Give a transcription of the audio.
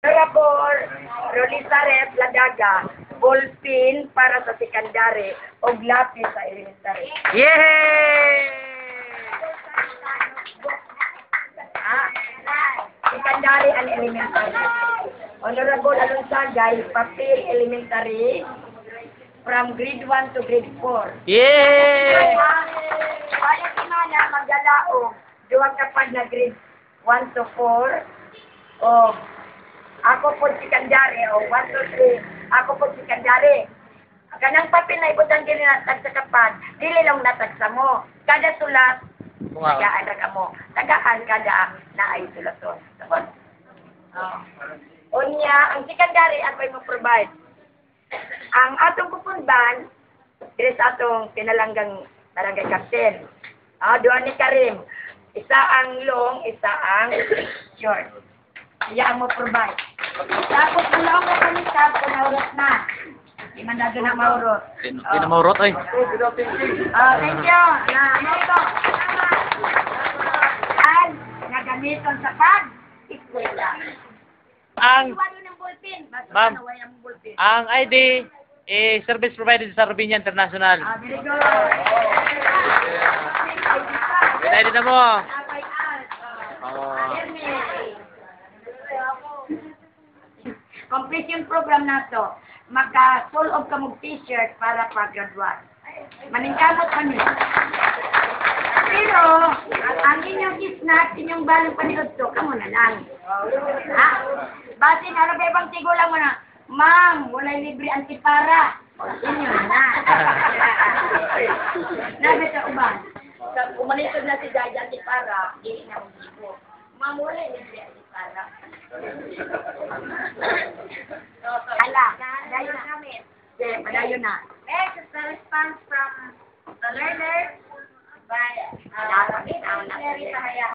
Honorable Rolisares Ladaga, ballpen para sa secondary o lapis sa elementary. Yay! Secondary and elementary. Honorable Alonsagay, papel elementary from grade 1 to grade 4. Yay! Kaya sinala magdalao, duwag kapag na grade 1 to 4. O, ako po secondary, o 1 to 3, ako po secondary. Kanang papel na ibutan din natag sa kapag, dili lang natagsa mo. Kada sulat, tagaan na mo. Tagaan kada na ay sulaton. Tapos, unya, ang secondary, ako ay mag-provide. Ang atong kupunban, dili sa atong pinalanggang barangay captain. Doon ni Karim. Isa ang long, isa ang short. Kaya ang mo-provide. Tapos mula ako panitab, kunaurat na. Di man na doon na maurot. Pinamaurot ay. Thank you. Na, ano ito? At, nagamiton sa pag-eskwela. Ang Iwan ng ballpen. Basta Ma'am. naway ang ballpen. ang ID service provided sa Robinian International. Very good. ID na mo. Oo. Completion program na to. Maka-full of kamog t-shirt para pag-graduate. Maningkamot kami. Pero, ang inyong snack, inyong balong paniod to, kamo na lang. Ha? Basin, ano ba ibang tigulang mo na? Ma'am, wala'y libre antipara. Inyo na. Nabi sa uban. Umalisod na si Jai antipara, hindi na mag-ibo. Ma'am, wala'y libre antipara. Hala, padayon na kami. Padayon na. Next is the response from the learners by Larry Sahaya.